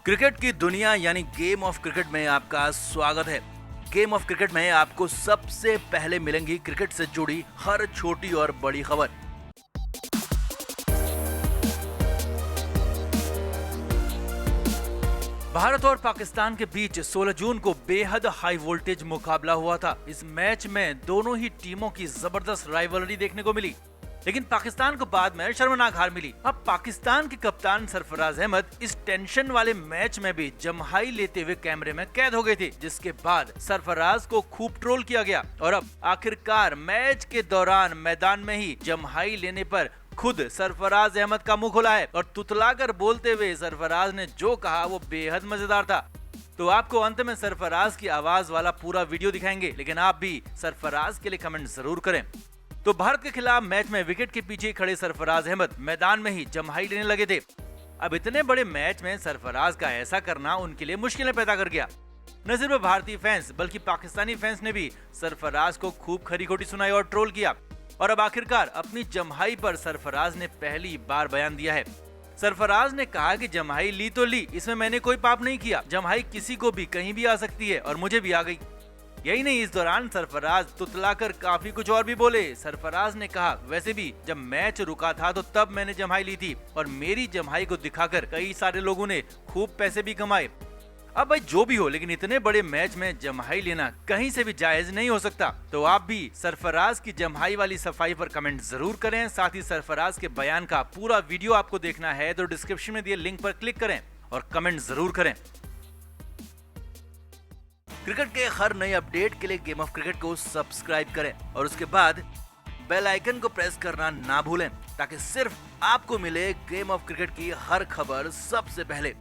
Cricket की दुनिया यानी गेम ऑफ क्रिकेट में आपका स्वागत है। गेम ऑफ क्रिकेट में आपको सबसे पहले मिलेंगी क्रिकेट से जुड़ी हर छोटी और बड़ी खबर। भारत और पाकिस्तान के बीच 16 जून को बेहद हाई वोल्टेज मुकाबला हुआ था। इस मैच में दोनों ही टीमों की जबरदस्त राइवलरी देखने को मिली, लेकिन पाकिस्तान को बाद में शर्मनाक हार मिली। अब पाकिस्तान के कप्तान सरफराज अहमद इस टेंशन वाले मैच में भी जम्हाई लेते हुए कैमरे में कैद हो गए थे, जिसके बाद सरफराज को खूब ट्रोल किया गया। और अब आखिरकार मैच के दौरान मैदान में ही जम्हाई लेने पर खुद सरफराज अहमद का मुंह खुला है और तुतलाकर बोलते हुए सरफराज ने जो कहा वो बेहद मजेदार था। तो आपको अंत में सरफराज की आवाज वाला पूरा वीडियो दिखाएंगे, लेकिन आप भी सरफराज के लिए कमेंट जरूर करें। तो भारत के खिलाफ मैच में विकेट के पीछे खड़े सरफराज अहमद मैदान में ही जम्हाई लेने लगे थे। अब इतने बड़े मैच में सरफराज का ऐसा करना उनके लिए मुश्किलें पैदा कर गया। न सिर्फ भारतीय फैंस बल्कि पाकिस्तानी फैंस ने भी सरफराज को खूब खरी खोटी सुनाई और ट्रोल किया। और अब आखिरकार अपनी जम्हाई पर सरफराज ने पहली बार बयान दिया है। सरफराज ने कहा कि जम्हाई ली तो ली, इसमें मैंने कोई पाप नहीं किया। जम्हाई किसी को भी कहीं भी आ सकती है और मुझे भी आ गई। यही नहीं, इस दौरान सरफराज तुतलाकर काफी कुछ और भी बोले। सरफराज ने कहा, वैसे भी जब मैच रुका था तो तब मैंने जम्हाई ली थी और मेरी जम्हाई को दिखाकर कई सारे लोगों ने खूब पैसे भी कमाए। अब भाई जो भी हो, लेकिन इतने बड़े मैच में जम्हाई लेना कहीं से भी जायज नहीं हो सकता। तो आप भी सरफराज की जम्हाई वाली सफाई पर कमेंट जरूर करें। साथ ही सरफराज के बयान का पूरा वीडियो आपको देखना है तो डिस्क्रिप्शन में दिए लिंक पर क्लिक करें और कमेंट जरूर करें। क्रिकेट के हर नए अपडेट के लिए गेम ऑफ क्रिकेट को सब्सक्राइब करें और उसके बाद बेल आइकन को प्रेस करना ना भूलें, ताकि सिर्फ आपको मिले गेम ऑफ क्रिकेट की हर खबर सबसे पहले।